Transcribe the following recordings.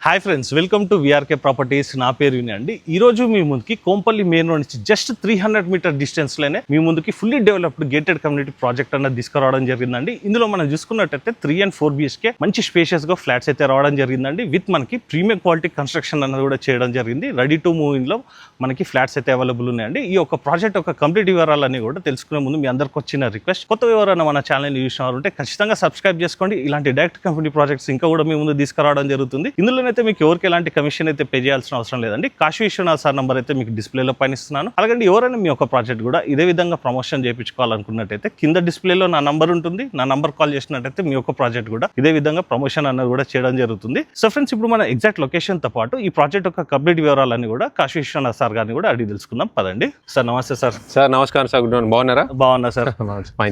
Hi friends, welcome to VRK properties. నా పేరు విని అండి. ఈ రోజు మీ ముందుకి కోంపల్లి మెయిన్ రోడ్ నుంచి జస్ట్ 300 మీటర్ డిస్టెన్స్లోనే మీ ముందుకి fully developed gated community project అన్నది తీసుకురావడం జరిగిందండి. ఇందులో మనం చూసుకున్నట్టయితే 3 and 4 BHK మంచి స్పేషియస్గా ఫ్లాట్స్ అయితే రావడం జరిగిందండి. విత్ మనకి ప్రీమియం క్వాలిటీ కన్స్ట్రక్షన్ అన్నది కూడా చేయడం జరిగింది. రెడీ టు మూవ్ ఇన్లో మనకి ఫ్లాట్స్ అయితే అవైలబుల్ ఉన్నాయండి. ఈ యొక్క ప్రాజెక్ట్ యొక్క కంప్లీట్ వివరాలన్నీ కూడా తెలుసుకునే ముందు మీ అందరికి వచ్చిన రిక్వెస్ట్, కొత్త వివరాలు మన ఛానల్ని చూసినారంటే ఖచ్చితంగా సబ్స్క్రైబ్ చేసుకోండి. ఇలాంటి డైరెక్ట్ కంపెనీ ప్రాజెక్ట్స్ ఇంకా కూడా మీ ముందు తీసుకురావడం జరుగుతుంది. ఇందులోనైతే మీకు ఎవరికి ఎలాంటి కమిషన్ అయితే పే చేయాల్సిన అవసరం లేదండి. కాశీ విశ్వనాథ్ సార్ నంబర్ అయితే మీకు డిస్ప్లేలో పైన ఇస్తున్నాను. అలాగే ఎవరైనా మీ యొక్క ప్రాజెక్ట్ కూడా ఇదే విధంగా ప్రమోషన్ చేయించుకోవాలనుకున్నట్టయితే కింద డిస్ప్లేలో నా నంబర్ ఉంటుంది. నా నంబర్ కాల్ చేసినట్టయితే మీ యొక్క ప్రాజెక్ట్ కూడా ఇదే విధంగా ప్రమోషన్ అన్నది కూడా చేయడం జరుగుతుంది. సో ఫ్రెండ్స్, ఇప్పుడు మన ఎగ్జాక్ట్ లొకేషన్ తో పాటు ఈ ప్రాజెక్ట్ యొక్క కంప్లీట్ వివరాలన్నీ కూడా కాశీ విశ్వనాథ్ సార్ గారిని కూడా అడిగి తెలుసుకుందాం. పదండి. సార్ నమస్తే. సార్ నమస్కారం సార్. Good morning. బాగున్నారా? బాగున్నా సార్.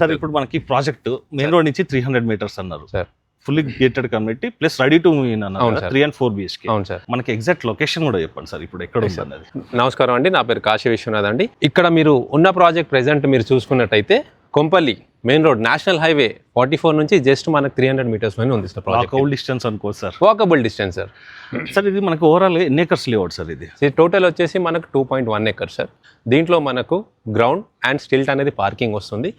సార్, ఇప్పుడు మనకి ప్రాజెక్ట్ మెయిన్ రోడ్ నుంచి 300 మీటర్స్ అన్నారు sir. Fully gated community plus ready to move in అన్నారు. 3 and 4 BHK. అవును సార్. మనకి ఎగ్జాక్ట్ లొకేషన్ కూడా చెప్పండి సార్, ఇప్పుడు ఎక్కడ ఉంది అన్నది. నమస్కారం అండి, నా పేరు కాశీ విశ్వనాథ్ అండి. ఇక్కడ మీరు ఉన్న ప్రాజెక్ట్ ప్రెసెంట్ మీరు చూసుకున్నట్టయితే Kompally main road national highway 44 నుంచి జస్ట్ మనకు 300 మీటర్స్ లోనే ఉంది సార్. వాకబుల్ డిస్టెన్స్ అనుకోవచ్చు sir. Walkable distance sir. Sir, ఇది మనకు ఓవరాల్ ఎన్ని ఎకర్స్ లేఅవుట్ సార్? ఇది టోటల్ వచ్చేసి మనకు 2.1 acres సార్. దీంట్లో మనకు గ్రౌండ్ అండ్ స్టిల్ట్ అనేది పార్కింగ్ వస్తుంది.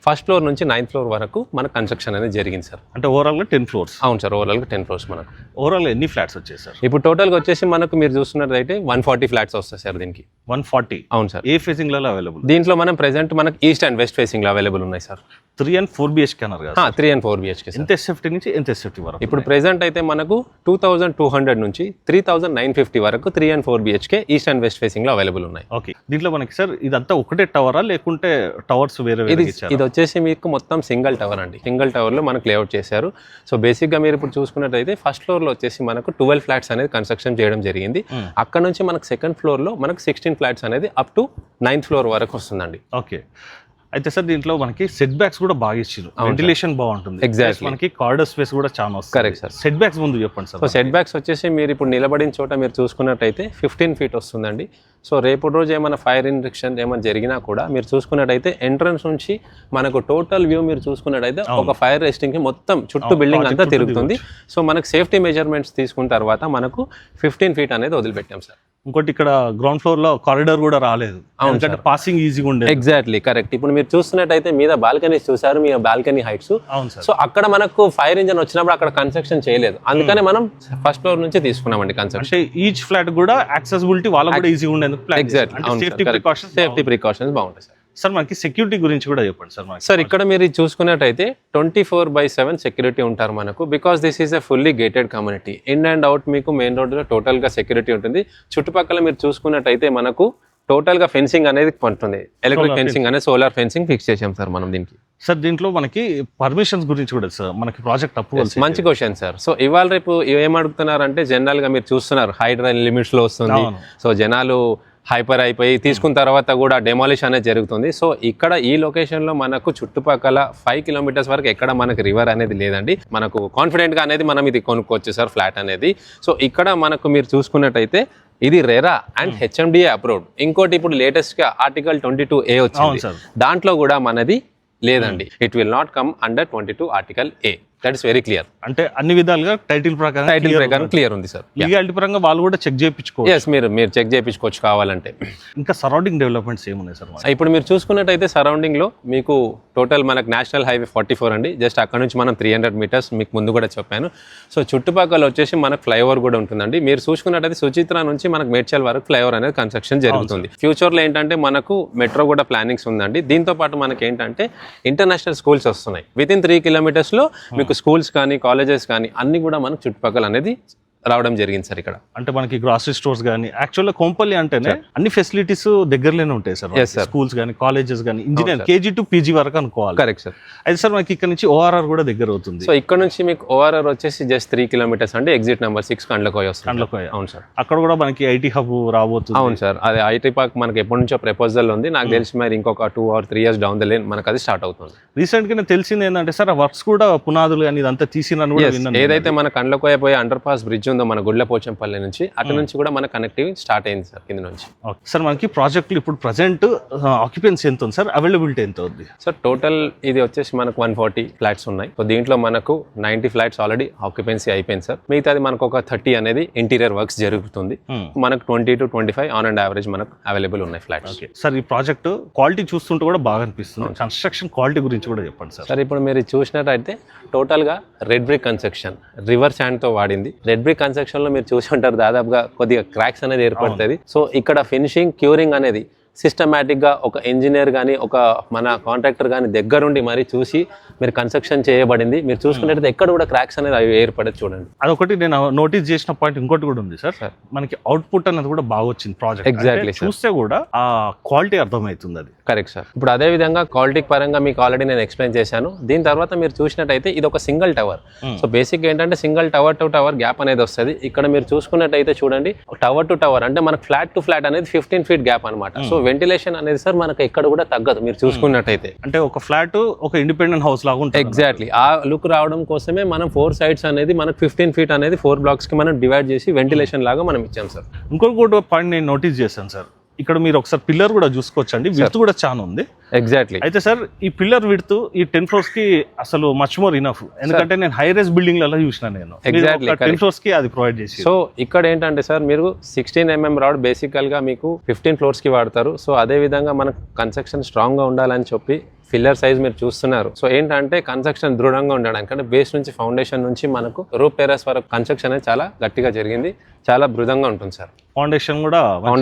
ఫస్ట్ ఫ్లోర్ నుంచి 9th floor వరకు మన కన్స్ట్రక్షన్ అనేది జరిగింది సార్. అంటే ఓవరాల్గా 10 floors. అవును సార్, ఓవరాల్గా 10 floors మనకు. ఓవరాల్ ఎన్ని ఫ్లాట్స్ వచ్చాయి సార్? ఇప్పుడు టోటల్గా వచ్చేసి మనకు మీరు చూస్తున్నట్టయితే 140 ఫ్లాట్స్ వస్తాయి సార్ దీనికి. 140. అవును సార్. ఏ ఫేసింగ్ లలో అవైలబుల్? దీంట్లో మనం ప్రెసెంట్ మనకు ఈస్ట్ అండ్ వెస్ట్ ఫేసింగ్ లో అవైలబుల్ ఉన్నాయి సార్. 3 and 4 BHK అన్నారు కదా? 3 and 4 BHK. ఎంత ఎస్ఎఫ్టీ నుంచి ఎంత ఎస్ఎఫ్టీ వరకు? ఇప్పుడు ప్రెసెంట్ అయితే మనకు 2200 నుంచి 3950 వరకు 3 and 4 BHK east and west facing లో అవైలబుల్ ఉన్నాయి. ఓకే. దీంట్లో మనకి సార్ ఇదంతా ఒకటే టవరా లేకుంటే టవర్స్ వేరే వేరే ఇచ్చారా? ఇది వచ్చేసి మీకు మొత్తం సింగిల్ టవర్ అండి. సింగిల్ టవర్ లో మనకు లేఅవుట్ చేశారు. సో బేసిక్ గా మీరు ఇప్పుడు చూసుకున్నట్టయితే ఫస్ట్ ఫ్లోర్ లో వచ్చేసి మనకు 12 ఫ్లాట్స్ అనేది కన్స్ట్రక్షన్ చేయడం జరిగింది. అక్కడ నుంచి మనకు సెకండ్ ఫ్లోర్ లో మనకు 16 ఫ్లాట్స్ అనేది అప్ టు 9th floor వరకు వస్తుందండి. ఓకే. అయితే సార్, దీంట్లో మనకి సెట్ బ్యాక్స్ కూడా బాగా ఇచ్చారు. వెంటిలేషన్ బాగుంటుంది. ఎగ్జాక్ట్లీ. మనకి కారిడార్ స్పేస్ కూడా చాలా వస్తుంది. Correct sir. సెట్ బ్యాక్స్ ముందు చెప్పండి సార్. సో సెట్ బ్యాక్స్ వచ్చేసి మీరు ఇప్పుడు నిలబడిన చోట మీరు చూసుకున్నట్టయితే 15 feet వస్తుందండి. సో రేపు రోజు ఏమైనా ఫైర్ ఇన్ఫెక్షన్ ఏమైనా జరిగినా కూడా మీరు చూసుకున్నట్టయితే ఎంట్రన్స్ నుంచి మనకు టోటల్ వ్యూ మీరు చూసుకున్నట్టయితే ఒక ఫైర్ ఎస్టింగ్కి మొత్తం చుట్టూ బిల్డింగ్ అంతా తిరుగుతుంది. సో మనకు సేఫ్టీ మెజర్మెంట్స్ తీసుకున్న తర్వాత మనకు 15 feet అనేది వదిలిపెట్టాం సార్. ఇంకోటి, ఇక్కడ గ్రౌండ్ ఫ్లోర్ లో కారిడార్ కూడా రాలేదు. ఎందుకంటే పాసింగ్ ఈజీగా ఉండేది. Exactly correct. ఇప్పుడు మీరు చూస్తున్నట్టయితే మీద బాల్కనీస్ చూసారు, మీ బాల్కనీ హైట్స్. అవును సార్. సో అక్కడ మనకు ఫైర్ ఇంజన్ వచ్చినప్పుడు అక్కడ కన్స్ట్రక్షన్ చేయలేదు, అందుకని మనం ఫస్ట్ ఫ్లోర్ నుంచి తీసుకున్నామండి కన్స్ట్రక్షన్. అంటే ఈచ్ ఫ్లాట్ కూడా యాక్సెసిబిలిటీ వాళ్ళకి కూడా ఈజీగా ఉండేందుకు సేఫ్టీ ప్రికాషన్స్ బాగుంటాయి సార్. సార్, మనకి సెక్యూరిటీ గురించి కూడా చెప్పండి సార్. సార్, ఇక్కడ మీరు చూసుకున్నట్టయితే 24/7 సెక్యూరిటీ ఉంటారు మనకు. Because this is a fully gated community. In and out మీకు మెయిన్ రోడ్లో టోటల్గా సెక్యూరిటీ ఉంటుంది. చుట్టుపక్కల మీరు చూసుకున్నట్టయితే మనకు టోటల్గా ఫెన్సింగ్ అనేది ఉంటుంది. ఎలక్ట్రిక్ ఫెన్సింగ్ అనేది సోలార్ ఫెన్సింగ్ ఫిక్స్ చేసాం సార్ మనం దీనికి. సార్, దీంట్లో మనకి పర్మిషన్స్ గురించి కూడా సార్, మనకి ప్రాజెక్ట్ అప్రూవల్స్. మంచి క్వశ్చన్ సార్. సో ఇవాళ రేపు ఏమడుగుతున్నారంటే జనరల్గా మీరు చూస్తున్నారు హైడ్రా లిమిట్స్లో వస్తుంది. సో జనాలు హైపర్ అయిపోయి తీసుకున్న తర్వాత కూడా డెమాలిష్ అనేది జరుగుతుంది. సో ఇక్కడ ఈ లొకేషన్లో మనకు చుట్టుపక్కల 5 kilometers వరకు ఎక్కడ మనకు రివర్ అనేది లేదండి. మనకు కాన్ఫిడెంట్గా అనేది మనం ఇది కొనుక్కోవచ్చు సార్ ఫ్లాట్ అనేది. సో ఇక్కడ మనకు మీరు చూసుకున్నట్టయితే ఇది రెరా అండ్ HMDA అప్రూవ్డ్. ఇంకోటి ఇప్పుడు లేటెస్ట్గా Article 22A వచ్చింది. దాంట్లో కూడా మనది లేదండి. It will not come under 22 Article A. That is very clear. అంటే అన్ని విధాలుగా టైటిల్ ప్రకారం క్లియర్ ఉంది సార్. లీగాలిటీ పరంగా వాళ్ళు కూడా చెక్ చేయించుకోవచ్చు. ఎస్, మీరు చెక్ చేయించుకోవచ్చు కావాలంటే. ఇంకా సరౌండింగ్ డెవలప్మెంట్స్ ఏమున్నాయి సార్? ఇప్పుడు మీరు చూసుకున్నట్టయితే సరౌండింగ్ లో మీకు టోటల్ మనకు నేషనల్ హైవే 44 అండి. జస్ట్ అక్కడ నుంచి మనం 300 meters మీకు ముందు కూడా చెప్పాను. సో చుట్టుపక్కల వచ్చేసి మనకు ఫ్లైఓవర్ కూడా ఉంటుందండి. మీరు చూసుకున్నట్టయితే సుచిత్ర నుంచి మనకు మేడ్చల్ వరకు ఫ్లైఓవర్ అనేది కన్స్ట్రక్షన్ జరుగుతుంది. ఫ్యూచర్ లో ఏంటంటే మనకు మెట్రో కూడా ప్లానింగ్స్ ఉందండి. దీంతో పాటు మనకి ఏంటంటే ఇంటర్నేషనల్ స్కూల్స్ వస్తున్నాయి. వితిన్ 3 kilometers లో మీకు స్కూల్స్ కానీ కాలేజెస్ కానీ అన్ని కూడా మనకు చుట్టుపక్కల అనేది రావడం జరిగింది సార్. ఇక్కడ అంటే మనకి గ్రాసరీ స్టోర్స్ కానీ, యాక్చువల్గా కొంపల్లి అంటేనే అన్ని ఫెసిలిటీస్ దగ్గరలోనే ఉంటాయి సార్. స్కూల్స్ కానీ కాలేజెస్ కానీ ఇంజనీర్ KG to PG వరకు అనుకోవాలి. Correct sir. అయితే సార్ మనకి ఇక్కడ నుంచి ORR కూడా దగ్గర అవుతుంది. సో ఇక్కడ నుంచి మీకు ORR వచ్చేసి జస్ట్ 3 kilometers అంటే ఎగ్జిట్ నెంబర్ 6 కండ్లకోయ వస్తుంది. కండ్లకోయ. అవును సార్. అక్కడ కూడా మనకి IT హబ్ రాబోతుంది. అవును సార్. అది IT పార్క్ మనకి ఎప్పటి నుంచో ప్రపోజల్ ఉంది. నాకు తెలిసి మరి ఇంకొక 2 or 3 years down the line మనకు అది స్టార్ట్ అవుతుంది. రీసెంట్ గా తెలిసింది ఏంటంటే సార్, ఆ వర్క్స్ కూడా పునాదులు కానీ ఇదంతా తీసినని కూడా విన్నాను. ఏదైతే మన కండ్లకోయ పోయే అండర్ పాస్ బ్రిడ్జ్ ఉందో మన గుడ్లపోచంపల్లి నుంచి అటు నుంచి కూడా మన కనెక్టివిటీ స్టార్ట్ అయింది సార్ కింద నుంచి. సార్ మనకి ప్రాజెక్టులు ఇప్పుడు ప్రజెంట్ ఆక్యుపెన్సీ ఎంత ఉంది సార్, అవైలబిలిటీ ఎంత ఉంది సార్? టోటల్ ఇది వచ్చేసి మనకు 140 ఫ్లాట్స్ ఉన్నాయి. సో దీంట్లో మనకు 90 ఫ్లాట్స్ ఆల్రెడీ ఆక్యుపెన్సీ అయిపోయింది సార్. మిగతాది మనకు ఒక 30 అనేది ఇంటీరియర్ వర్క్స్ జరుగుతుంది. మనకు 20 to 25 ఆన్ అండ్ యావరేజ్ మనకు అవైలబుల్ ఉన్నాయి ఫ్లాట్స్. సార్ ఈ ప్రాజెక్ట్ క్వాలిటీ చూస్తుంటే కూడా బాగా అనిపిస్తుంది. కన్స్ట్రక్షన్ క్వాలిటీ గురించి కూడా చెప్పండి సార్. సార్ ఇప్పుడు మీరు చూసినట్టయితే టోటల్గా రెడ్ బ్రిక్ కన్స్ట్రక్షన్, రివర్ శాండ్తో వాడింది. రెడ్ బ్రిక్ కన్స్ట్రక్షన్లో మీరు చూసి ఉంటారు దాదాపుగా కొద్దిగా క్రాక్స్ అనేది ఏర్పడుతుంది. సో ఇక్కడ ఫినిషింగ్, క్యూరింగ్ అనేది సిస్టమేటిక్గా ఒక ఇంజనీర్ కానీ ఒక మన కాంట్రాక్టర్ కానీ దగ్గరుండి మరి చూసి మీరు కన్స్ట్రక్షన్ చేయబడింది. మీరు చూసుకున్నట్లయితే ఎక్కడ కూడా క్రాక్స్ అనేది అవి ఏర్పడేది చూడండి. అదొకటి నేను నోటీస్ చేసిన పాయింట్ ఇంకోటి కూడా ఉంది సార్. మనకి అవుట్పుట్ అనేది కూడా బాగా వచ్చింది ప్రాజెక్ట్. ఎగ్జాక్ట్లీ చూస్తే కూడా ఆ క్వాలిటీ అర్థమవుతుంది. అది కరెక్ట్ సార్. ఇప్పుడు అదే విధంగా క్వాలిటీ పరంగా మీకు ఆల్రెడీ నేను ఎక్స్ప్లెయిన్ చేశాను. దీని తర్వాత మీరు చూసినట్టయితే ఇది ఒక సింగిల్ టవర్. సో బేసిక్ ఏంటంటే single tower to tower gap అనేది వస్తుంది. ఇక్కడ మీరు చూసుకున్నట్టయితే చూడండి, టవర్ టు టవర్ అంటే మనకు ఫ్లాట్ టు ఫ్లాట్ అనేది 15 feet గ్యాప్ అనమాట. సో వెంటిలేషన్ అనేది సార్ మనకు ఎక్కడ కూడా తగ్గదు మీరు చూసుకున్నట్టయితే. అంటే ఒక ఫ్లాట్ ఒక ఇండిపెండెంట్ హౌస్ లాగా ఉంటుంది. ఎగ్జాక్ట్లీ ఆ లుక్ రావడం కోసమే మనం 4 sides అనేది మనకు 15 feet అనేది 4 blocks కి మనం డివైడ్ చేసి వెంటిలేషన్ లాగా మనం ఇచ్చాం సార్. ఇంకొక పాయింట్ నేను నోటీస్ చేశాను సార్, ఇక్కడ మీరు ఒకసారి పిల్లర్ కూడా చూసుకోవచ్చండి, విడ్త్ కూడా చాలా ఉంది. ఎగ్జాక్ట్లీ. అయితే సార్ ఈ పిల్లర్ విడ్త్ ఈ 10 floors కి అసలు మచ్ మోర్ ఇనఫ్. ఎందుకంటే నేను హై రైజ్ బిల్డింగ్ లలో చూసిన, నేను ఎగ్జాక్ట్లీ 10 floors కి అది ప్రొవైడ్ చేసి. సో ఇక్కడ ఏంటంటే సార్ మీరు 16 mm రాడ్ బేసికల్ గా మీకు 15 floors కి వాడతారు. సో అదే విధంగా మనకు కన్స్ట్రక్షన్ స్ట్రాంగ్ గా ఉండాలని చెప్పి పిల్లర్ సైజ్ మీరు చూస్తున్నారు. సో ఏంటంటే కన్స్ట్రక్షన్ దృఢంగా ఉండడానికి, అంటే బేస్ నుంచి ఫౌండేషన్ నుంచి మనకు రూప్ టెర్రస్ వరకు కన్స్ట్రక్షన్ అనేది చాలా గట్టిగా జరిగింది, చాలా బృఢంగా ఉంటుంది సార్. ఫౌండేషన్ కూడా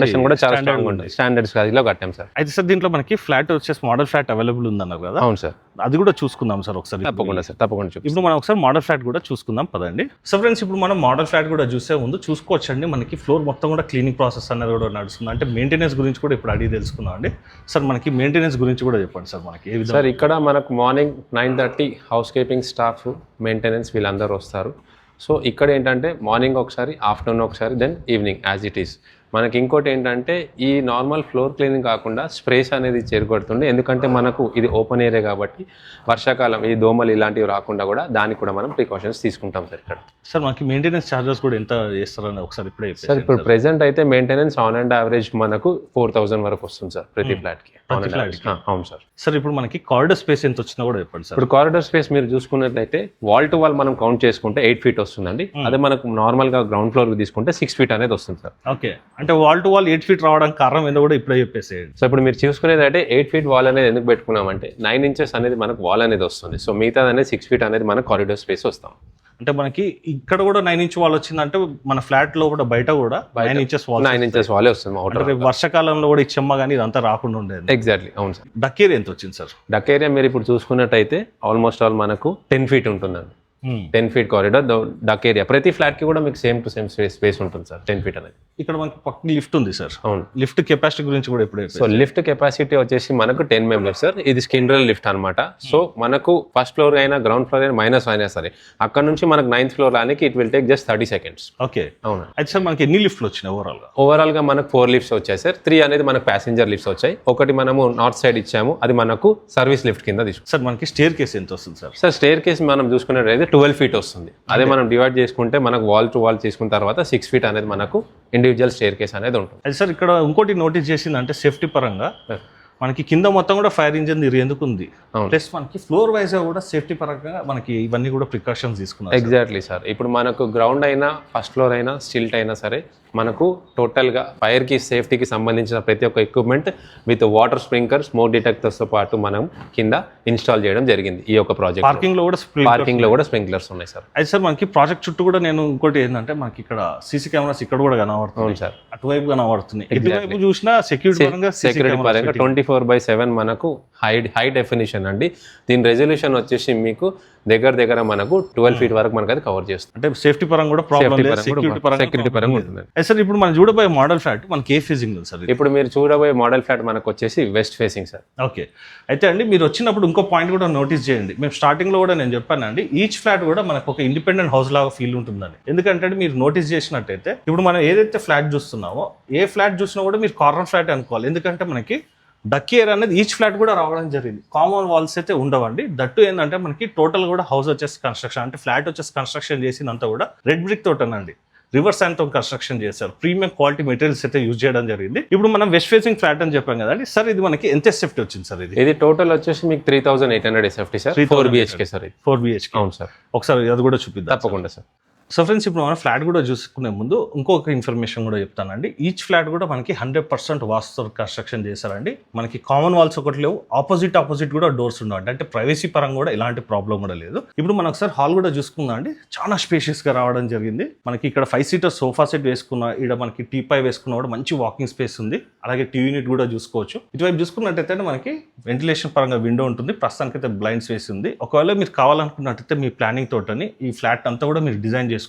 చాలా స్ట్రాంగ్ ఉంటుంది. స్టాండర్డ్స్ లో కట్టాం సార్. అయితే సార్ దీంట్లో మనకి ఫ్లాట్ వచ్చేసి మోడల్ ఫ్లాట్ అవైలబుల్ ఉందన్నారు కదా. అవును సార్. అది కూడా చూసుకుందాం సార్ ఒకసారి. తప్పకుండా సార్, తప్పకుండా. ఇప్పుడు మనం ఒకసారి మోడల్ ఫ్లాట్ కూడా చూసుకుందాం పదండి. సో ఫ్రెండ్స్, ఇప్పుడు మనం మోడల్ ఫ్లాట్ కూడా చూసే ముందు చూసుకోవచ్చండి, మనకి ఫ్లోర్ మొత్తం కూడా క్లీనింగ్ ప్రాసెస్ అనేది కూడా నడుస్తుంది. అంటే మెయింటెనెన్స్ గురించి కూడా ఇప్పుడు అడిగి తెలుసుకుందాం అండి. సార్ మనకి మెయింటెనెన్స్ గురించి కూడా చెప్పండి సార్. మనకి ఏ విధంగా సార్ ఇక్కడ మనకు morning 9:30 house keeping staff, maintenance వీళ్ళందరూ వస్తారు. సో ఇక్కడ ఏంటంటే మార్నింగ్ ఒకసారి, ఆఫ్టర్నూన్ ఒకసారి, then evening as it is. మనకి ఇంకోటి ఏంటంటే ఈ నార్మల్ ఫ్లోర్ క్లీనింగ్ కాకుండా స్ప్రేస్ అనేది చేరుకొడుతుండే, ఎందుకంటే మనకు ఇది ఓపెన్ ఏరియా కాబట్టి వర్షాకాలం ఈ దోమలు ఇలాంటివి రాకుండా కూడా దానికి కూడా మనం ప్రికాషన్స్ తీసుకుంటాం సార్ ఇక్కడ. సార్ మనకి మెయింటెనెన్స్ చార్జెస్ కూడా ఎంత చేస్తారని ఒకసారి ఇప్పుడే సార్. ఇప్పుడు ప్రెసెంట్ అయితే మెయింటెనెన్స్ ఆన్ అండ్ యావరేజ్ మనకు 4,000 వరకు వస్తుంది సార్ ప్రతి ఫ్లాట్కి. అవును సార్. సార్ ఇప్పుడు మనకి కారిడార్ స్పేస్ ఎంత వచ్చినా కూడా చెప్పండి సార్. ఇప్పుడు కారిడార్ స్పేస్ మీరు చూసుకున్నట్లయితే వాల్ టు వాల్ మనం కౌంట్ చేసుకుంటే 8 feet వస్తుందండి. అదే మనకు నార్మల్ గా గ్రౌండ్ ఫ్లోర్ తీసుకుంటే 6 feet అనేది వస్తుంది సార్. ఓకే, అంటే వాల్ టు వాల్ 8 feet రావడానికి కారణం ఏందో కూడా ఇప్పుడే చెప్పేసేయండి. సో ఇప్పుడు మీరు చూసుకునేది అంటే 8 feet వాల్ అనేది ఎందుకు పెట్టుకున్నామంటే 9 inches అనేది మనకు వాల్ అనేది వస్తుంది. సో మిగతా అనేది 6 feet అనేది మనకు కారిడార్ స్పేస్ వస్తాం. అంటే మనకి ఇక్కడ కూడా 9 inch వాల్ వచ్చిందంటే మన ఫ్లాట్ లో కూడా బయట కూడా 9 inches వాలే వస్తుంది. వర్షాకాలంలో కూడా ఇచ్చమ్మ కానీ ఇదంతా రాకుండా ఉండేది. ఎగ్జాక్ట్లీ, అవును సార్. డక్ ఏరియా ఎంత వచ్చింది సార్? డక్ ఏరియా మీరు ఇప్పుడు చూసుకున్నట్టయితే ఆల్మోస్ట్ ఆల్ మనకు 10 feet ఉంటుందండి. 10 feet కారిడార్ డక్ ఏరియా. ప్రతి ఫ్లాట్ కి కూడా మీకు సేమ్ టు సేమ్ స్పేస్ ఉంటుంది సార్ 10 feet అనేది. ఇక్కడ మనకి పక్కన లిఫ్ట్ ఉంది సార్. అవును. లిఫ్ట్ కెపాసిటీ గురించి కూడా ఇప్పుడు. సో లిఫ్ట్ కెపాసిటీ వచ్చేసి మనకు 10 members సార్. ఇది స్కిండ్రల్ లిఫ్ట్ అనమాట. సో మనకు ఫస్ట్ ఫ్లోర్ అయినా గ్రౌండ్ ఫ్లోర్ అయినా మైనస్ అయినా సరే అక్కడ నుంచి మనకు 9th floor రానికి it will take just 30 seconds. Okay, అవును. అయితే సార్ మనకి ఎన్ని లిఫ్ట్లు వచ్చినాయి ఓవరాల్ గా మనకు 4 lifts వచ్చాయి సార్. 3 అనేది మనకు ప్యాసింజర్ లిఫ్ట్స్ వచ్చాయి. ఒకటి మనము నార్త్ సైడ్ ఇచ్చాము, అది మనకు సర్వీస్ లిఫ్ట్ కింద తీసుకుంటాం. సార్ మనకి స్టేర్ కేస్ ఎంత వస్తుంది సార్? సార్ స్టేర్ కేస్ మనం చూసుకున్నట్లయితే 12 feet వస్తుంది. అదే మనం డివైడ్ చేసుకుంటే మనకు వాల్ టు వాల్ చేసుకున్న తర్వాత 6 feet అనేది మనకు ఇండివిజువల్ స్టేర్ కేస్ అనేది ఉంటుంది. అది సార్ ఇక్కడ ఇంకోటి నోటీస్ చేసిందంటే సేఫ్టీ పరంగా మనకి కింద మొత్తం కూడా ఫైర్ ఇంజిన్ ఎందుకు ఉంది, ప్లస్ మనకి ఫ్లోర్ వైజ్ కూడా సేఫ్టీ పరంగా మనకి ఇవన్నీ కూడా ప్రికాషన్స్ తీసుకున్నాం. Exactly sir. ఇప్పుడు మనకు గ్రౌండ్ అయినా ఫస్ట్ ఫ్లోర్ అయినా స్టిల్ట్ అయినా సరే మనకు టోటల్గా ఫైర్కి సేఫ్టీకి సంబంధించిన ప్రతి ఒక్క equipment with water sprinkler, smoke డిటెక్టర్స్తో పాటు మనం కింద ఇన్స్టాల్ చేయడం జరిగింది ఈ యొక్క ప్రాజెక్ట్. పార్కింగ్ లో కూడా స్ప్రింక్లర్స్ ఉన్నాయి సార్. అయితే సార్ మనకి ప్రాజెక్ట్ చుట్టూ కూడా నేను ఇంకోటి ఏంటంటే మనకి ఇక్కడ సీసీ కెమెరాస్ ఇక్కడ కూడా కనబడుతుంది సార్. అటువైపు కనబడుతుంది, ఇటువైపు చూసినా సెక్యూరిటీ పరంగా 24/7 మనకు హై డెఫినిషన్ అండి. దీని రెజల్యూషన్ వచ్చేసి మీకు దగ్గర మనకు 12 feet వరకు మనకు అది కవర్ చేస్తుంది. అంటే సేఫ్టీ పరంగా కూడా ప్రాబ్లం లేదు, సెక్యూరిటీ పరంగా ఉంటుంది. సార్ ఇప్పుడు మనం చూడబోయే మోడల్ ఫ్లాట్ మనకి ఏ ఫేసింగ్ ఉంది సార్? ఇప్పుడు మీరు చూడబోయే మోడల్ ఫ్లాట్ మనకు వచ్చేసి వెస్ట్ ఫేసింగ్ సార్. ఓకే, అయితే అండి మీరు వచ్చినప్పుడు ఇంకో పాయింట్ కూడా నోటీస్ చేయండి. మేము స్టార్టింగ్ లో కూడా నేను చెప్పానండి, ఈచ్ ఫ్లాట్ కూడా మనకు ఒక ఇండిపెండెంట్ హౌస్ లాగా ఫీల్ ఉంటుందని. ఎందుకంటే మీరు నోటీస్ చేసినట్టయితే ఇప్పుడు మనం ఏదైతే ఫ్లాట్ చూస్తున్నామో ఏ ఫ్లాట్ చూసినా కూడా మీరు కార్నర్ ఫ్లాట్ అనుకోవాలి. ఎందుకంటే మనకి డక్ ఏరియా అనేది ఈచ్ ఫ్లాట్ కూడా రావడం జరిగింది. కామన్ వాల్స్ అయితే ఉండవండి. దట్టు ఏంటంటే మనకి టోటల్ కూడా హౌస్ వచ్చేసి కన్స్ట్రక్షన్, అంటే ఫ్లాట్ వచ్చేసి కన్స్ట్రక్షన్ చేసిందంతా కూడా రెడ్ బ్రిక్ తోటనండి. రివర్స్ శాండ్స్టోన్ కన్స్ట్రక్షన్ చేశారు. ప్రీమియం క్వాలిటీ మెటీరియల్స్ అయితే యూజ్ చేయడం జరిగింది. ఇప్పుడు మనం వెస్ట్ ఫేసింగ్ ఫ్లాట్ అని చెప్పాం కదండి సార్, ఇది మనకి ఎంత ఎస్ఎఫ్టీ వచ్చింది సార్? ఇది టోటల్ వచ్చేసి మీకు 3800 SFT sir. 4 BHK sir. 4 BHK. అవును సార్. ఒకసారి అది కూడా చూపిద్దాం. తప్పకుండా సార్. సో ఫ్రెండ్స్, ఇప్పుడు మనం ఫ్లాట్ కూడా చూసుకునే ముందు ఇంకొక ఇన్ఫర్మేషన్ కూడా చెప్తానండి. ఈచ్ ఫ్లాట్ కూడా మనకి 100% వాస్తు కన్స్ట్రక్షన్ చేశారండి. మనకి కామన్ వాల్స్ ఒకటి లేవు, ఆపోజిట్ కూడా డోర్స్ ఉండవండి. అంటే ప్రైవసీ పరంగా కూడా ఎలాంటి ప్రాబ్లం కూడా లేదు. ఇప్పుడు మనం ఒకసారి హాల్ కూడా చూసుకుందాం అండి. చాలా స్పేషియస్ గా రావడం జరిగింది. మనకి ఇక్కడ 5 సీటర్ సోఫా సెట్ వేసుకున్న, ఇక్కడ మనకి టీపై వేసుకున్న కూడా మంచి వాకింగ్ స్పేస్ ఉంది. అలాగే టీవీ యూనిట్ కూడా చూసుకోవచ్చు. ఇటువైపు చూసుకున్నట్టయితే మనకి వెంటిలేషన్ పరంగా విండో ఉంటుంది. ప్రస్తుతానికి అయితే బ్లైండ్స్ వేసి ఉంది. ఒకవేళ మీరు కావాలనుకున్నట్టయితే మీ ప్లానింగ్ తోటని ఈ ఫ్లాట్ అంతా కూడా మీరు డిజైన్ చేసుకోవచ్చు.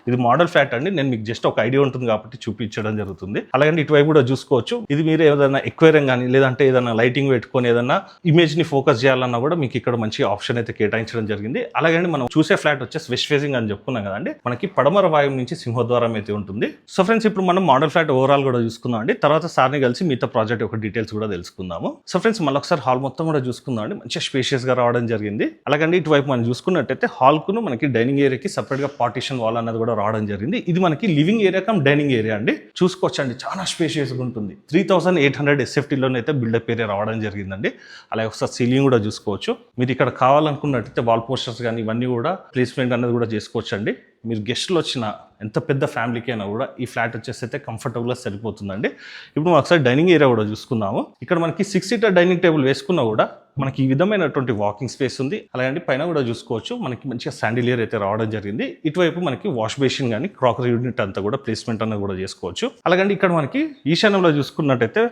ఇది మోడల్ ఫ్లాట్ అండి. నేను మీకు జస్ట్ ఒక ఐడియా ఉంటుంది కాబట్టి చూపించడం జరుగుతుంది. అలాగే ఇటువైపు కూడా చూసుకోవచ్చు. ఇది మీరు ఏదైనా ఎక్వేరియం కానీ లేదంటే ఏదైనా లైటింగ్ పెట్టుకొని ఏదైనా ఇమేజ్ ని ఫోకస్ చేయాలన్నా కూడా మీకు ఇక్కడ మంచి ఆప్షన్ అయితే కేటాయించడం జరిగింది. అలాగే మనం చూసే ఫ్లాట్ వచ్చేసి వెస్ట్ ఫేసింగ్ అని చెప్పుకున్నాం కదండి. మనకి పడమర వాయువు నుంచి సింహద్వారం అయితే ఉంటుంది. సో ఫ్రెండ్స్, ఇప్పుడు మనం మోడల్ ఫ్లాట్ ఓవరాల్ కూడా చూసుకుందాం అండి. తర్వాత సార్ని కలిసి మిగతా ప్రాజెక్ట్ యొక్క డీటెయిల్స్ కూడా తెలుసుకుందాము. సో ఫ్రెండ్స్, మళ్ళీ ఒకసారి హాల్ మొత్తం కూడా చూసుకుందాం అండి. మంచిగా స్పేషియస్ గా రావడం జరిగింది. అలాగే ఇటువైపు మనం చూసుకున్నట్టయితే హాల్ కును మనకి డైనింగ్ ఏరియాకి సపరేట్ గా పార్టీషన్ వాల్ అన్నది కూడా రావడం జరిగింది. ఇది మనకి living area cum dining area అండి. చూసుకోవచ్చు అండి, చాలా స్పేషియస్ గా ఉంటుంది. 3800 SFT లోనైతే బిల్డప్ ఏరియా రావడం జరిగిందండి. అలాగే ఒకసారి సీలింగ్ కూడా చూసుకోవచ్చు. మీరు ఇక్కడ కావాలనుకున్నట్టయితే వాల్ పోస్టర్స్ కానీ ఇవన్నీ కూడా ప్లేస్మెంట్ అనేది కూడా చేసుకోవచ్చు అండి. మీరు గెస్ట్లు వచ్చిన ఎంత పెద్ద ఫ్యామిలీకి అయినా కూడా ఈ ఫ్లాట్ వచ్చేసి అయితే కంఫర్టబుల్గా సరిపోతుందండి. ఇప్పుడు మనం ఒకసారి డైనింగ్ ఏరియా కూడా చూసుకుందాము. ఇక్కడ మనకి 6 సీటర్ డైనింగ్ టేబుల్ వేసుకున్నా కూడా మనకి ఈ విధమైనటువంటి వాకింగ్ స్పేస్ ఉంది. అలాగే పైన కూడా చూసుకోవచ్చు, మనకి మంచిగా శాండిలియర్ అయితే రావడం జరిగింది. ఇటువైపు మనకి వాష్ బేసిన్ కానీ క్రాకరీ యూనిట్ అంతా కూడా ప్లేస్మెంట్ అనేది కూడా చేసుకోవచ్చు. అలాగే ఇక్కడ మనకి ఈశాన్యంలో చూసుకున్నట్టయితే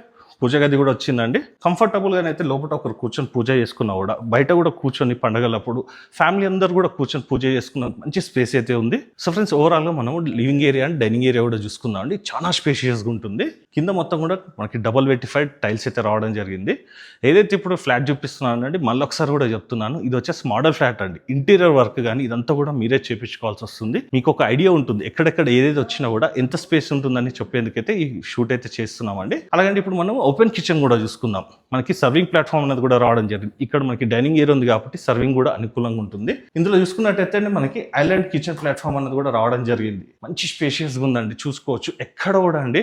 పూజ గది కూడా వచ్చిందండి. కంఫర్టబుల్గా అయితే లోపల ఒకరు కూర్చొని పూజ చేసుకున్నా కూడా బయట కూడా కూర్చొని పండగలప్పుడు ఫ్యామిలీ అందరూ కూడా కూర్చొని పూజ చేసుకున్న మంచి స్పేస్ అయితే ఉంది. సో ఫ్రెండ్స్, ఓవరాల్గా మనం living area and dining area కూడా చూసుకుందాం అండి. చాలా స్పేషియస్గా ఉంటుంది. కింద మొత్తం కూడా మనకి డబల్ వెటిఫైడ్ టైల్స్ అయితే రావడం జరిగింది. ఏదైతే ఇప్పుడు ఫ్లాట్ చూపిస్తున్నాను అండి, మళ్ళీ ఒకసారి కూడా చెప్తున్నాను, ఇది వచ్చేసి మోడల్ ఫ్లాట్ అండి. ఇంటీరియర్ వర్క్ కానీ ఇదంతా కూడా మీరే చేయించుకోవాల్సి వస్తుంది. మీకు ఒక ఐడియా ఉంటుంది ఎక్కడెక్కడ ఏదైతే వచ్చినా కూడా ఎంత స్పేస్ ఉంటుందని చెప్పేందుకైతే ఈ షూట్ అయితే చేస్తున్నామండి. అలాగే ఇప్పుడు మనం ఓపెన్ కిచెన్ కూడా చూసుకుందాం. మనకి సర్వింగ్ ప్లాట్ఫామ్ అనేది కూడా రావడం జరిగింది. ఇక్కడ మనకి డైనింగ్ ఏరియా ఉంది కాబట్టి సర్వింగ్ కూడా అనుకూలంగా ఉంటుంది. ఇందులో చూసుకున్నట్టయితే మనకి ఐలాండ్ కిచెన్ ప్లాట్ఫామ్ అనేది కూడా రావడం జరిగింది. మంచి స్పేషియస్గా ఉందండి. చూసుకోవచ్చు, ఎక్కడ కూడా అండి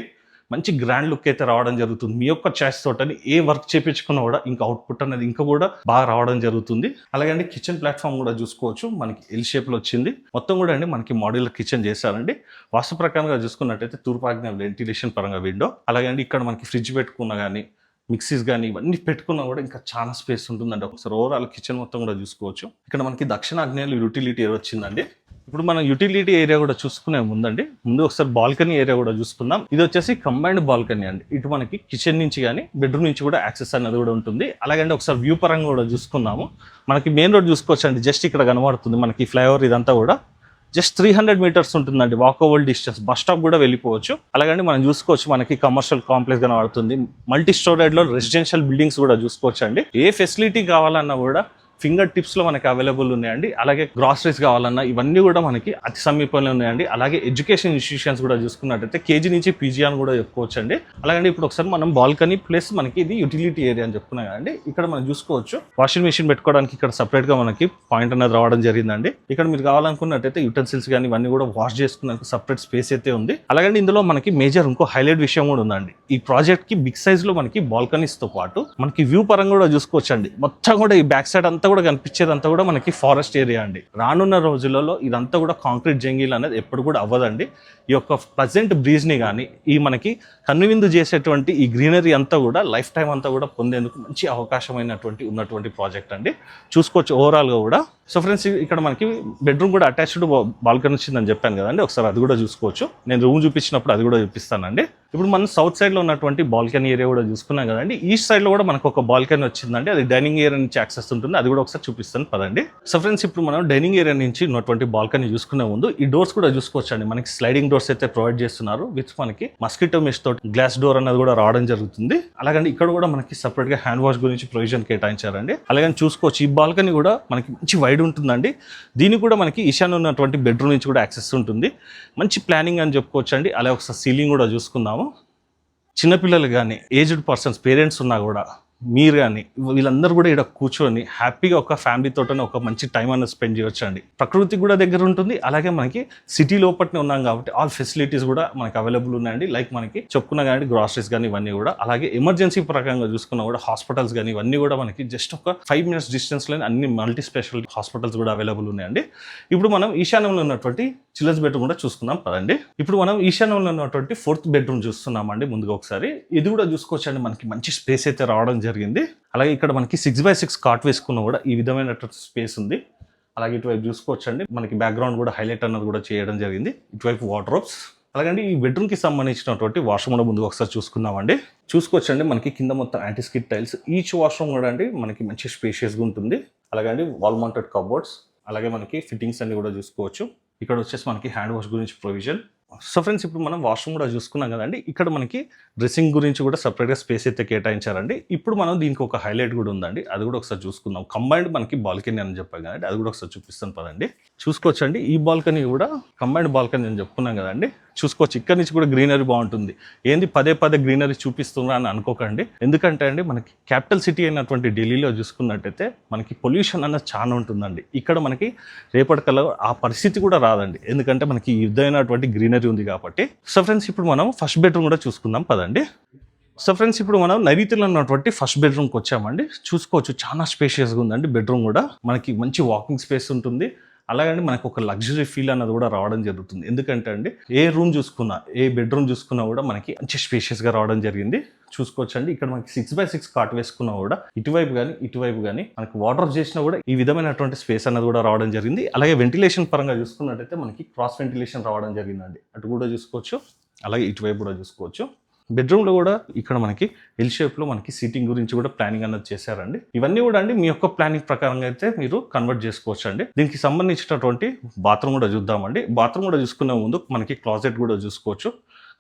మంచి గ్రాండ్ లుక్ అయితే రావడం జరుగుతుంది. మీ యొక్క చాయిస్ తోటని ఏ వర్క్ చేయించుకున్నా కూడా ఇంకా అవుట్పుట్ అనేది ఇంకా కూడా బాగా రావడం జరుగుతుంది. అలాగే కిచెన్ ప్లాట్ఫామ్ కూడా చూసుకోవచ్చు, మనకి ఎల్ షేప్లో వచ్చింది. మొత్తం కూడా అండి మనకి మాడ్యులర్ కిచెన్ చేశారండి. వాస్తు ప్రకారంగా చూసుకున్నట్టయితే తూర్పాగ్నేయ వెంటిలేషన్ పరంగా విండో. అలాగే ఇక్కడ మనకి ఫ్రిడ్జ్ పెట్టుకున్నా కానీ మిక్సీస్ కానీ ఇవన్నీ పెట్టుకున్నా కూడా ఇంకా చాలా స్పేస్ ఉంటుందండి. ఒకసారి ఓవరాల్ కిచెన్ మొత్తం కూడా చూసుకోవచ్చు. ఇక్కడ మనకి దక్షిణాగ్నేయాలు యూటిలిటీ ఏరియా వచ్చిందండి. ఇప్పుడు మనం యూటిలిటీ ఏరియా కూడా చూసుకునే ముందు ఒకసారి బాల్కనీ ఏరియా కూడా చూసుకుందాం. ఇది వచ్చేసి కంబైన్డ్ బాల్కనీ అండి. ఇటు మనకి కిచెన్ నుంచి కానీ బెడ్రూమ్ నుంచి కూడా యాక్సెస్ అనేది కూడా ఉంటుంది. అలాగే ఒకసారి వ్యూ పరంగా కూడా చూసుకుందాము. మనకి మెయిన్ రోడ్ చూసుకోవచ్చు అండి. జస్ట్ ఇక్కడ కనబడుతుంది మనకి ఫ్లైఓవర్. ఇదంతా కూడా జస్ట్ 300 మీటర్స్ ఉంటుందండి వాకబుల్ డిస్టెన్స్. బస్ స్టాప్ కూడా వెళ్ళిపోవచ్చు. అలాగే మనం చూసుకోవచ్చు, మనకి కమర్షియల్ కాంప్లెక్స్ కనబడుతుంది. మల్టీ స్టోరేజ్లో రెసిడెన్షియల్ బిల్డింగ్స్ కూడా చూసుకోవచ్చు అండి. ఏ ఫెసిలిటీ కావాలన్నా కూడా ఫింగర్ టిప్స్ లో మనకి అవైలబుల్ ఉన్నాయండి. అలాగే గ్రాసరీస్ కావాలన్నా ఇవన్నీ కూడా మనకి అతి సమీపంలో ఉన్నాయండి. అలాగే ఎడ్యుకేషన్ ఇన్స్టిట్యూషన్స్ కూడా చూసుకున్నట్టయితే కేజీ నుంచి పీజీ అని కూడా చెప్పుకోవచ్చు అండి. అలాగే ఇప్పుడు ఒకసారి మనం బాల్కనీ ప్లస్ మనకి ఇది యూటిలిటీ ఏరియా అని చెప్పుకున్నాం కదండి. ఇక్కడ మనం చూసుకోవచ్చు, వాషింగ్ మెషిన్ పెట్టుకోవడానికి ఇక్కడ సపరేట్ గా మనకి పాయింట్ అనేది రావడం జరిగిందండి. ఇక్కడ మీరు కావాలనుకున్నట్టయితే యూటెన్సిల్స్ కానీ ఇవన్నీ కూడా వాష్ చేసుకున్నాక సపరేట్ స్పేస్ అయితే ఉంది. అలాగే ఇందులో మనకి మేజర్ ఇంకో హైలైట్ విషయం కూడా ఉందండి. ఈ ప్రాజెక్ట్ కి బిగ్ సైజ్ లో మనకి బాల్కనీస్ తో పాటు మనకి వ్యూ పరంగా కూడా చూసుకోవచ్చు అండి. మొత్తం కూడా ఈ బ్యాక్ సైడ్ అంతా కూడా కనిపించేదంతా కూడా మనకి ఫారెస్ట్ ఏరియా అండి. రానున్న రోజులలో ఇదంతా కూడా కాంక్రీట్ జంగిల్ అనేది ఎప్పుడు కూడా అవ్వదండి. ఈ యొక్క ప్లజెంట్ బ్రీజ్ ని కానీ ఈ మనకి కన్నువిందు చేసేటువంటి ఈ గ్రీనరీ అంతా కూడా లైఫ్ టైం అంతా కూడా పొందేందుకు మంచి అవకాశమైనటువంటి ఉన్నటువంటి ప్రాజెక్ట్ అండి. చూసుకోవచ్చు ఓవరాల్ గా కూడా. సో ఫ్రెండ్స్, ఇక్కడ మనకి బెడ్రూమ్ కూడా అటాచ్డ్ బాల్కనీ వచ్చిందని చెప్పాను కదండి. ఒకసారి అది కూడా చూసుకోవచ్చు. నేను రూమ్ చూపించినప్పుడు అది కూడా చూపిస్తానండి. ఇప్పుడు మనం సౌత్ సైడ్ లో ఉన్నటువంటి బాల్కనీ ఏరియా కూడా చూసుకున్నాం కదండి. ఈస్ట్ సైడ్ లో కూడా మనకు ఒక బాల్కనీ వచ్చిందండి. అది డైనింగ్ ఏరియా నుంచి యాక్సెస్ ఉంటుంది. అది కూడా ఒకసారి చూపిస్తాను పదండి. సో ఫ్రెండ్స్, ఇప్పుడు మనం డైనింగ్ ఏరియా నుంచి ఉన్నటువంటి బాల్కనీ చూసుకునే ముందు ఈ డోర్స్ కూడా చూసుకోవచ్చు అండి. మనకి స్లైడింగ్ డోర్స్ అయితే ప్రొవైడ్ చేస్తున్నారు. విత్ మనకి మస్కిటో మెష్ తోటి గ్లాస్ డోర్ అనేది కూడా రావడం జరుగుతుంది. అలాగే ఇక్కడ కూడా మనకి సపరేట్ గా హ్యాండ్ వాష్ గురించి ప్రొవిజన్ కేటాయించారండి. అలాగే చూసుకోవచ్చు, ఈ బాల్కనీ కూడా మనకి మంచి వైడ్ ఉంటుందండి. దీనికి కూడా మనకి ఈశాన్య ఉన్నటువంటి బెడ్రూమ్ నుంచి కూడా యాక్సెస్ ఉంటుంది. మంచి ప్లానింగ్ అని చెప్పుకోవచ్చు అండి. అలాగే ఒకసారి సీలింగ్ కూడా చూసుకుందాము. చిన్నపిల్లలు కానీ ఏజ్డ్ పర్సన్స్ పేరెంట్స్ ఉన్నా కూడా మీరు కానీ వీళ్ళందరూ కూడా ఇక్కడ కూర్చొని హ్యాపీగా ఒక ఫ్యామిలీ తోటనే ఒక మంచి టైం అనేది స్పెండ్ చేయొచ్చు అండి. ప్రకృతి కూడా దగ్గర ఉంటుంది, అలాగే మనకి సిటీ లోపలనే ఉన్నాం కాబట్టి ఆల్ ఫెసిలిటీస్ కూడా మనకి అవైలబుల్ ఉన్నాయండి. లైక్ మనకి చెప్పుకున్నా కానీ గ్రాసరీస్ కానీ ఇవన్నీ కూడా, అలాగే ఎమర్జెన్సీ ప్రకారంగా చూసుకున్నా కూడా హాస్పిటల్స్ కానీ ఇవన్నీ కూడా మనకి జస్ట్ ఒక 5 minutes డిస్టెన్స్లో అన్ని మల్టీ స్పెషాలిటీ హాస్పిటల్స్ కూడా అవైలబుల్ ఉన్నాయండి. ఇప్పుడు మనం ఈశాన్యంలో ఉన్నటువంటి చిల్డ్రన్స్ బెడ్రూమ్ కూడా చూసుకుందాం పదండి. ఇప్పుడు మనం ఈశాన్యంలో ఉన్నటువంటి 4th బెడ్రూమ్ చూస్తున్నామండి. ముందుగా ఒకసారి ఇది కూడా చూసుకోవచ్చండి, మనకి మంచి స్పేస్ అయితే రావడం జరిగింది. అలాగే ఇక్కడ మనకి 6x6 కాట్ వేసుకున్న కూడా ఈ విధమైనటువంటి స్పేస్ ఉంది. అలాగే ఇటువైపు చూసుకోవచ్చండి, మనకి బ్యాక్గ్రౌండ్ కూడా హైలైట్ అన్నది కూడా చేయడం జరిగింది. ఇటువైపు వార్డ్రోబ్స్, అలాగే ఈ బెడ్రూమ్కి సంబంధించినటువంటి వాష్రూమ్ కూడా ముందుగా ఒకసారి చూసుకుందామండి. చూసుకోవచ్చండి, మనకి కింద మొత్తం anti skid tiles, each washroom కూడా అండి మనకి మంచి స్పేషియస్గా ఉంటుంది. అలాగే అండి వాల్ మౌంటెడ్ కబోర్డ్స్, అలాగే మనకి ఫిట్టింగ్స్ అన్ని కూడా చూసుకోవచ్చు. ఇక్కడ వచ్చేసి మనకి హ్యాండ్ వాష్ గురించి ప్రొవిజన్. సో ఫ్రెండ్స్, ఇప్పుడు మనం వాష్రూమ్ కూడా చూసుకున్నాం కదండి. ఇక్కడ మనకి డ్రెస్సింగ్ గురించి కూడా సపరేట్గా స్పేస్ అయితే కేటాయించారండి. ఇప్పుడు మనం దీనికి ఒక హైలైట్ కూడా ఉందండి, అది కూడా ఒకసారి చూసుకుందాం. కంబైన్డ్ మనకి బాల్కనీ అని చెప్పాం కదండి, అది కూడా ఒకసారి చూపిస్తాను పదండి. చూసుకోవచ్చండి, ఈ బాల్కనీ కూడా కంబైన్డ్ బాల్కనీ అని చెప్పుకున్నాం కదండి. చూసుకోవచ్చు, ఇక్కడ నుంచి కూడా గ్రీనరీ బాగుంటుంది. ఏంది పదే పదే గ్రీనరీ చూపిస్తున్నా అని అనుకోకండి. ఎందుకంటే అండి మనకి క్యాపిటల్ సిటీ అయినటువంటి ఢిల్లీలో చూసుకున్నట్టయితే మనకి పొల్యూషన్ అన్నది చాలా ఉంటుందండి. ఇక్కడ మనకి రేపటికల్లా ఆ పరిస్థితి కూడా రాదండి, ఎందుకంటే మనకి ఇదైనటువంటి గ్రీనరీ ఉంది కాబట్టి. సో ఫ్రెండ్స్, ఇప్పుడు మనం ఫస్ట్ బెడ్రూమ్ కూడా చూసుకుందాం పదండి. సో ఫ్రెండ్స్, ఇప్పుడు మనం నైరుతిలో ఉన్నటువంటి ఫస్ట్ బెడ్రూమ్కి వచ్చామండి. చూసుకోవచ్చు, చాలా స్పేషియస్గా ఉందండి. బెడ్రూమ్ కూడా మనకి మంచి వాకింగ్ స్పేస్ ఉంటుంది. అలాగే మనకు ఒక లగ్జరీ ఫీల్ అన్నది కూడా రావడం జరుగుతుంది. ఎందుకంటే అండి ఏ రూమ్ చూసుకున్నా, ఏ బెడ్రూమ్ చూసుకున్నా కూడా మనకి మంచి స్పేషియస్గా రావడం జరిగింది. చూసుకోవచ్చండి, ఇక్కడ మనకి 6x6 కాట్ వేసుకున్నా కూడా ఇటువైపు కానీ మనకి వాటర్ చేసినా కూడా ఈ విధమైనటువంటి స్పేస్ అన్నది కూడా రావడం జరిగింది. అలాగే వెంటిలేషన్ పరంగా చూసుకున్నట్టయితే మనకి క్రాస్ వెంటిలేషన్ రావడం జరిగిందండి. అటు కూడా చూసుకోవచ్చు, అలాగే ఇటువైపు కూడా చూసుకోవచ్చు. బెడ్రూమ్లో కూడా ఇక్కడ మనకి ఎల్ షేప్లో మనకి సీటింగ్ గురించి కూడా ప్లానింగ్ అన్నది చేశారండి. ఇవన్నీ కూడా అండి మీ యొక్క ప్లానింగ్ ప్రకారంగా అయితే మీరు కన్వర్ట్ చేసుకోవచ్చు అండి. దీనికి సంబంధించినటువంటి బాత్రూమ్ కూడా చూద్దామండి. బాత్రూమ్ కూడా చూసుకునే ముందు మనకి క్లాజెట్ కూడా చూసుకోవచ్చు.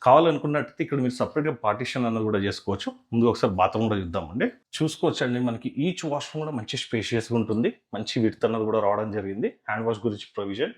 కావాలనుకున్నట్టయితే ఇక్కడ మీరు సపరేట్గా పార్టీషన్ అన్నది కూడా చేసుకోవచ్చు. ముందు ఒకసారి బాత్రూమ్ కూడా చూద్దామండి. చూసుకోవచ్చు అండి, మనకి ఈచ్ వాష్రూమ్ కూడా మంచి స్పేషియస్గా ఉంటుంది. మంచి విడ్త్ అన్నది కూడా రావడం జరిగింది. హ్యాండ్ వాష్ గురించి provision,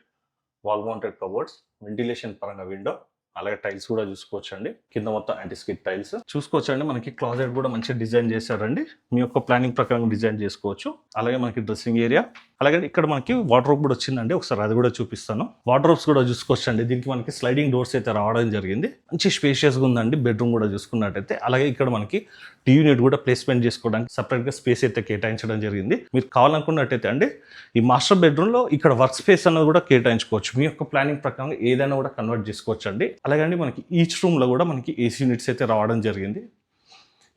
wall mounted cupboards, ventilation పరంగా విండో, అలాగే టైల్స్ కూడా చూసుకోవచ్చు అండి. కింద మొత్తం యాంటీ స్కిడ్ టైల్స్ చూసుకోవచ్చు అండి. మనకి క్లాజెట్ కూడా మంచిగా డిజైన్ చేశారండి. మీ యొక్క ప్లానింగ్ ప్రకారం డిజైన్ చేసుకోవచ్చు. అలాగే మనకి డ్రెస్సింగ్ ఏరియా, అలాగే ఇక్కడ మనకి వార్డ్రోబ్ కూడా వచ్చిందండి. ఒకసారి అది కూడా చూపిస్తాను. వార్డ్రోబ్స్ కూడా చూసుకోవచ్చు అండి. దీనికి మనకి స్లైడింగ్ డోర్స్ అయితే రావడం జరిగింది. మంచి స్పేషియస్గా ఉందండి బెడ్రూమ్ కూడా చూసుకున్నట్టయితే. అలాగే ఇక్కడ మనకి టీ యూనిట్ కూడా ప్లేస్మెంట్ చేసుకోవడానికి సపరేట్గా స్పేస్ అయితే కేటాయించడం జరిగింది. మీరు కావాలనుకున్నట్టయితే అండి ఈ మాస్టర్ బెడ్రూమ్లో ఇక్కడ వర్క్ స్పేస్ అన్నది కూడా కేటాయించుకోవచ్చు. మీ యొక్క ప్లానింగ్ ప్రకారం ఏదైనా కూడా కన్వర్ట్ చేసుకోవచ్చు అండి. అలాగే అండి మనకి ఈచ్ రూమ్లో కూడా మనకి ఏసీ యూనిట్స్ అయితే రావడం జరిగింది.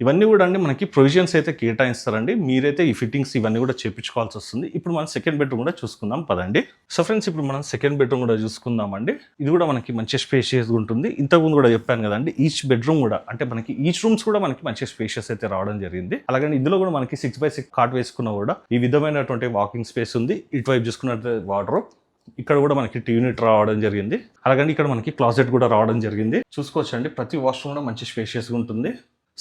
ఇవన్నీ కూడా అండి మనకి ప్రొవిజన్స్ అయితే కేటాయిస్తారండి. మీరైతే ఈ ఫిట్టింగ్స్ ఇవన్నీ కూడా చేయించుకోవాల్సి వస్తుంది. ఇప్పుడు మనం సెకండ్ బెడ్రూమ్ కూడా చూసుకుందాం పదండి. సో ఫ్రెండ్స్, ఇప్పుడు మనం సెకండ్ బెడ్రూమ్ కూడా చూసుకుందామండి. ఇది కూడా మనకి మంచి స్పేషియస్గా ఉంటుంది. ఇంతకుముందు కూడా చెప్పాను కదండి, ఈచ్ బెడ్రూమ్ కూడా అంటే మనకి ఈచ్ రూమ్స్ కూడా మనకి మంచి స్పేషియస్ అయితే రావడం జరిగింది. అలాగే ఇందులో కూడా మనకి 6x6 కాట్ వేసుకున్నా కూడా ఈ విధమైనటువంటి వాకింగ్ స్పేస్ ఉంది. ఇటువైపు చూసుకున్నట్టు వార్డ్రోబ్, ఇక్కడ కూడా మనకి టీ యూనిట్ రావడం జరిగింది. అలాగే ఇక్కడ మనకి క్లాజెట్ కూడా రావడం జరిగింది. చూసుకోవచ్చు అండి, ప్రతి వాష్రూమ్ కూడా మంచి స్పేషియస్గా ఉంటుంది.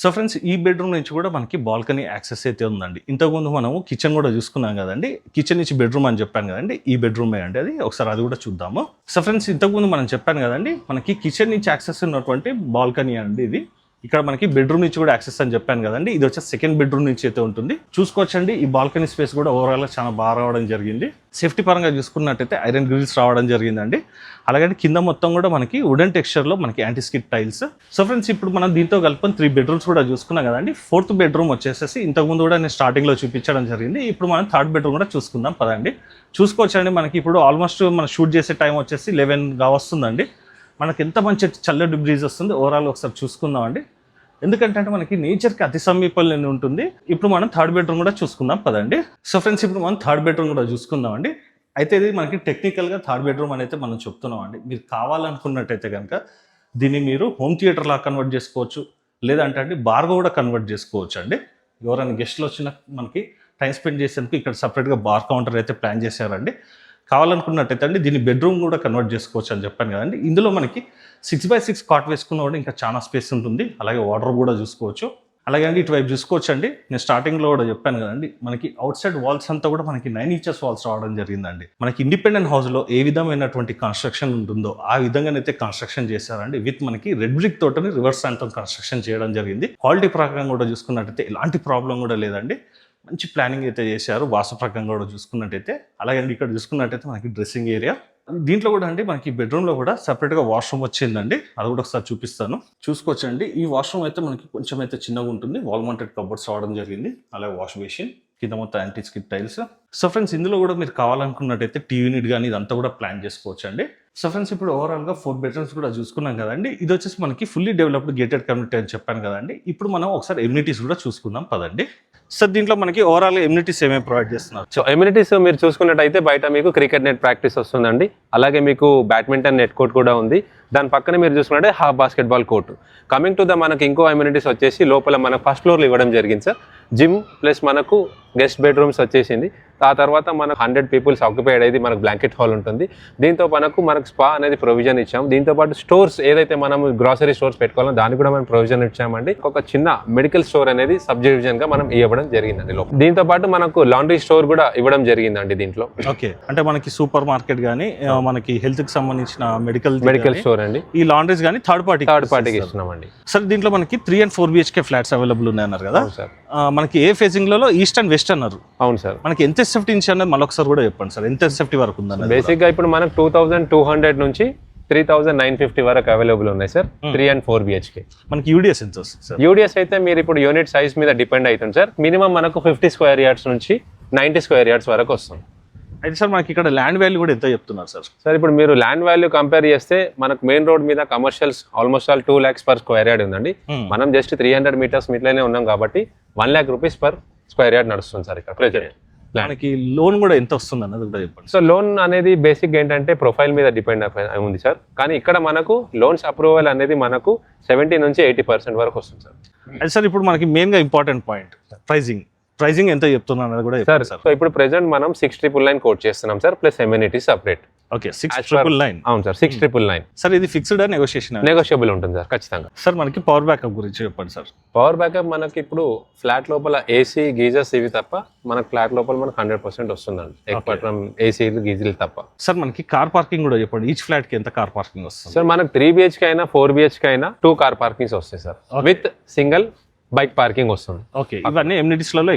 సో ఫ్రెండ్స్, ఈ బెడ్రూమ్ నుంచి కూడా మనకి బాల్కనీ యాక్సెస్ అయితే ఉందండి. ఇంతకుముందు మనము కిచెన్ కూడా చూసుకున్నాం కదండి. కిచెన్ నుంచి బెడ్రూమ్ అని చెప్పాను కదండి, ఈ బెడ్రూమే అండి అది. ఒకసారి అది కూడా చూద్దాము. సో ఫ్రెండ్స్, ఇంతకుముందు మనం చెప్పాను కదండి, మనకి కిచెన్ నుంచి యాక్సెస్ ఉన్నటువంటి బాల్కనీ అండి ఇది. ఇక్కడ మనకి బెడ్రూమ్ నుంచి కూడా యాక్సెస్ అని చెప్పాను కదండి, ఇది వచ్చే సెకండ్ బెడ్రూమ్ నుంచి అయితే ఉంటుంది. చూసుకోవచ్చండి, ఈ బాల్కనీ స్పేస్ కూడా ఓవరాల్గా చాలా బాగా రావడం జరిగింది. సేఫ్టీ పరంగా చూసుకున్నట్టయితే ఐరన్ గ్రిల్స్ రావడం జరిగిందండి. అలాగే కింద మొత్తం కూడా మనకి వుడెన్ టెక్స్చర్లో మనకి anti skid tiles. So friends, ఇప్పుడు మనం దీంతో కలుపుకొని 3 బెడ్రూమ్స్ కూడా చూసుకున్నాం కదండి. 4th బెడ్రూమ్ వచ్చేసేసి ఇంతకుముందు కూడా నేను స్టార్టింగ్లో చూపించడం జరిగింది. ఇప్పుడు మనం 3rd బెడ్రూమ్ కూడా చూసుకుందాం పదండి. చూసుకోవచ్చండి, మనకి ఇప్పుడు ఆల్మోస్ట్ మనం షూట్ చేసే టైం వచ్చేసి 11గా వస్తుందండి. మనకి ఎంత మంచి చల్లటి బ్రీజ్ వస్తుంది. ఓవరాల్ ఒకసారి చూసుకుందాం అండి. ఎందుకంటే మనకి నేచర్కి అతి సమీపంలో ఉంటుంది. ఇప్పుడు మనం 3rd బెడ్రూమ్ కూడా చూసుకుందాం పదండి. సో ఫ్రెండ్స్, ఇప్పుడు మనం 3rd బెడ్రూమ్ కూడా చూసుకుందాం అండి. అయితే ఇది మనకి టెక్నికల్గా 3rd బెడ్రూమ్ అని అయితే మనం చెప్తున్నాం అండి. మీరు కావాలనుకున్నట్టయితే కనుక దీన్ని మీరు హోమ్ థియేటర్ లా కన్వర్ట్ చేసుకోవచ్చు, లేదంటే అండి బార్గా కూడా కన్వర్ట్ చేసుకోవచ్చు అండి. ఎవరైనా గెస్ట్లు వచ్చినా మనకి టైం స్పెండ్ చేసేందుకు ఇక్కడ సపరేట్గా బార్ కౌంటర్ అయితే ప్లాన్ చేశారండి. కావాలనుకున్నట్టయితే అండి దీన్ని బెడ్రూమ్ కూడా కన్వర్ట్ చేసుకోవచ్చు అని చెప్పాను కదండి. ఇందులో మనకి 6x6 కాట్ వేసుకున్న కూడా ఇంకా చాలా స్పేస్ ఉంటుంది. అలాగే వాటర్ కూడా చూసుకోవచ్చు. అలాగే అండి ఇటువైపు చూసుకోవచ్చండి, నేను స్టార్టింగ్లో కూడా చెప్పాను కదండి, మనకి అవుట్ సైడ్ వాల్స్ అంతా కూడా మనకి 9 inches వాల్స్ రావడం జరిగిందండి. మనకి ఇండిపెండెంట్ హౌస్లో ఏ విధమైనటువంటి కన్స్ట్రక్షన్ ఉంటుందో ఆ విధంగానైతే కన్స్ట్రక్షన్ చేశారండి. విత్ మనకి రెడ్ బ్రిక్ తోటని రివర్స్ శాండ్తో కన్స్ట్రక్షన్ చేయడం జరిగింది. క్వాలిటీ ప్రకారం కూడా చూసుకున్నట్టయితే ఎలాంటి ప్రాబ్లం కూడా లేదండి. మంచి ప్లానింగ్ అయితే చేశారు. వాస్తు ప్రకారం కూడా చూసుకున్నట్టయితే. అలాగే అండి ఇక్కడ చూసుకున్నట్టయితే మనకి డ్రెస్సింగ్ ఏరియా, దీంట్లో కూడా అండి మనకి బెడ్రూమ్లో కూడా సపరేట్గా వాష్రూమ్ వచ్చిందండి. అది కూడా ఒకసారి చూపిస్తాను, చూసుకోవచ్చండి. ఈ వాష్రూమ్ అయితే మనకి కొంచెం అయితే చిన్నగా ఉంటుంది. వాల్ మౌంటెడ్ కబోర్డ్స్ రావడం జరిగింది. అలాగే వాష్ బేసిన్, కింద మొత్తం anti skid tiles. So friends ఇందులో కూడా మీరు కావాలనుకున్నట్టయితే టీవీ యూనిట్ కానీ ఇదంతా కూడా ప్లాన్ చేసుకోవచ్చు అండి. సో ఫ్రెండ్స్ ఇప్పుడు ఓవరాల్గా 4 bedrooms కూడా చూసుకున్నాం కదండి. ఇది వచ్చేసి మనకి ఫుల్లీ డెవలప్డ్ గేటెడ్ కమ్యూనిటీ అని చెప్పాను కదండి. ఇప్పుడు మనం ఒకసారి ఎమ్యూనిటీస్ కూడా చూసుకుందాం పదండి. సార్ దీంట్లో మనకి ఓవరాల్ ఎమ్యూనిటీస్ ఏమేమి ప్రొవైడ్ చేస్తున్నారు? సో ఎమ్యూనిటీస్ మీరు చూసుకున్నట్టయితే బయట మీకు క్రికెట్ నెట్ ప్రాక్టీస్ వస్తుందండి. అలాగే మీకు బ్యాడ్మింటన్ నెట్ కోర్ట్ కూడా ఉంది. దాని పక్కన మీరు చూసుకున్నట్టే half basketball court. Coming to the మనకి ఇంకో ఎమ్యూనిటీస్ వచ్చేసి లోపల మనకు ఫస్ట్ ఫ్లోర్లో ఇవ్వడం జరిగింది సార్. జిమ్ ప్లస్ మనకు గెస్ట్ బెడ్రూమ్స్ వచ్చేసింది. ఆ తర్వాత మనకు 100 people ఆక్యుపైడ్ అయితే మనకు బ్లాంకెట్ హాల్ ఉంటుంది. దీంతో మనకు స్పా అనేది ప్రొవిజన్ ఇచ్చాం. దీంతో పాటు స్టోర్స్ ఏదైతే మనం గ్రాసరీ స్టోర్స్ పెట్టుకోవాలో దానికి కూడా మనం ప్రొవిజన్ ఇచ్చామండి. ఒక చిన్న మెడికల్ స్టోర్ అనేది సబ్ డివిజన్ గా మనం ఇవ్వడం జరిగిందండి. దీంతో పాటు మనకు లాండ్రీ స్టోర్ కూడా ఇవ్వడం జరిగిందండి దీంట్లో. ఓకే, అంటే మనకి సూపర్ మార్కెట్ కానీ మనకి హెల్త్ కి సంబంధించిన మెడికల్ స్టోర్ అండి. ఈ లాండ్రీస్ కానీ థర్డ్ పార్టీకి ఇస్తున్నామండి. సార్ దీంట్లో మనకి 3 and 4 BHK ఫ్లాట్స్ అవైలబుల్ ఉన్నాయి అన్నారు కదా సార్. మనకి ఏ ఫేజింగ్ లో ఈస్ట్ అండ్ వెస్ట్ అన్నారు? అవును సార్. మనకి ఎంత సేఫ్టీ నుంచి అన్నది మళ్ళొకసారి కూడా చెప్పండి సార్. ఎంత సేఫ్టీ వరకు ఉందన్నది? బేసిక్ గా ఇప్పుడు మనకు 2200 నుంచి 3950 వరకు అవైలబుల్ ఉన్నాయి సార్. 3 and 4 BHK. మనకి యూడిఎస్ ఎంత వస్తుంది సార్? యూడిఎస్ అయితే మీరు ఇప్పుడు యూనిట్ సైజ్ మీద డిపెండ్ అవుతుంది సార్. మినిమం మనకు 50 square yards నుంచి 90 square yards వరకు వస్తుంది. అయితే సార్ మనకి ఇక్కడ ల్యాండ్ వాల్యూ కూడా ఎంత చెప్తున్నారు సార్? సార్ ఇప్పుడు మీరు ల్యాండ్ వాల్యూ కంపేర్ చేస్తే మనకు మెయిన్ రోడ్ మీద commercials almost all 2 lakhs per square yard ఉందండి. మనం జస్ట్ 300 meters మీట్లోనే ఉన్నాం కాబట్టి 1 lakh rupees per square yard నడుస్తుంది సార్ ఇక్కడ ప్రెజెంట్. మనకి లోన్ కూడా ఎంత వస్తుంది అన్నది కూడా చెప్పండి. సో లోన్ అనేది బేసిక్ ఏంటంటే ప్రొఫైల్ మీద డిపెండ్ ఉంది సార్. కానీ ఇక్కడ మనకు లోన్స్ అప్రూవల్ అనేది మనకు 70 నుంచి 80% వరకు వస్తుంది సార్. అయితే సార్ ఇప్పుడు మనకి మెయిన్ గా ఇంపార్టెంట్ పాయింట్ ప్రైజింగ్ ఎంత చెప్తున్నా అన్నది కూడా సార్. సో ఇప్పుడు ప్రెజెంట్ మనం 6,999 కోట్ చేస్తున్నాం sir, plus amenities separate. Okay, 6,999. అవును సార్, 6,999. సార్ ఇది ఫిక్స్డ్ నెగోషియేషన్? నెగోషియబుల్ ఉంటుంది సార్ ఖచ్చితంగా. సార్ మనకి పవర్ బ్యాకప్ గురించి చెప్పండి సార్. పవర్ బ్యాకప్ మనకి ఇప్పుడు ఫ్లాట్ లోపల ఏసీ గీజర్స్ ఇవి తప్ప మనకు ఫ్లాట్ లోపల మనకు 100% వస్తుందండి. ఎక్కువ ఏసీ గీజర్లు తప్ప. సార్ మనకి కార్ పార్కింగ్ కూడా చెప్పండి. ఈచ్ ఫ్లాట్ కి ఎంత కార్ పార్కింగ్ వస్తుంది? సార్ మనకు 3 BHK అయినా 4 BHK అయినా 2 కార్ పార్కింగ్స్ వస్తాయి sir, with single bike parking వస్తుంది. ఓకే, ఇవన్నీ ఎమ్యూనిటీస్లలో.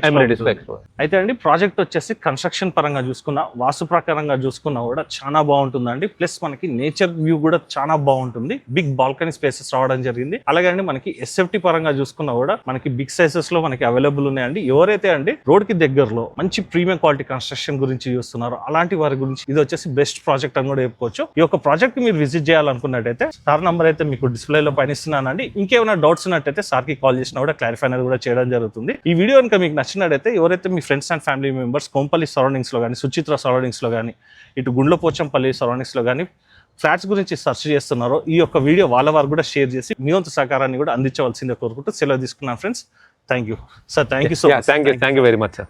అయితే అండి ప్రాజెక్ట్ వచ్చేసి కన్స్ట్రక్షన్ పరంగా చూసుకున్నా, వాస్తు ప్రకారంగా చూసుకున్నా కూడా చాలా బాగుంటుందండి. ప్లస్ మనకి నేచర్ వ్యూ కూడా చాలా బాగుంటుంది. బిగ్ బాల్కనీ స్పేసెస్ రావడం జరిగింది. అలాగే అండి మనకి ఎస్ఎఫ్టీ పరంగా చూసుకున్నా కూడా మనకి బిగ్ సైజెస్ లో మనకి అవైలబుల్ ఉన్నాయండి. ఎవరైతే అండి రోడ్ కి దగ్గరలో మంచి ప్రీమియం క్వాలిటీ కన్స్ట్రక్షన్ గురించి చూస్తున్నారో అలాంటి వారి గురించి ఇది వచ్చేసి బెస్ట్ ప్రాజెక్ట్ అని కూడా చెప్పుకోవచ్చు. ఈ యొక్క ప్రాజెక్ట్ మీరు విజిట్ చేయాలనుకున్నట్టయితే సార్ నంబర్ అయితే మీకు డిస్ప్లేలో పైన ఇస్తున్నానండి. ఇంకేమైనా డౌట్స్ ఉన్నట్టయితే సార్కి కాల్ చేసినా కూడా క్లారిఫై అనేది కూడా చేయడం జరుగుతుంది. ఈ వీడియో కనుక మీకు నచ్చినట్టయితే ఎవరైతే మీ friends and family members Kompally surroundings లో కానీ, సుచిత్ర సరౌండింగ్స్ లో కానీ, ఇటు గుండ్లపోచంపల్లి సరౌండింగ్స్ లో కానీ ఫ్లాట్స్ గురించి సెర్చ్ చేస్తున్నారో ఈ యొక్క వీడియో వాళ్ళ వారు కూడా షేర్ చేసి మీ వంతు సహకారాన్ని కూడా అందించవలసిందే కోరుకుంటూ సెలవు తీసుకున్నాను friends. Thank you sir. Thank you so much. Thank you very much sir.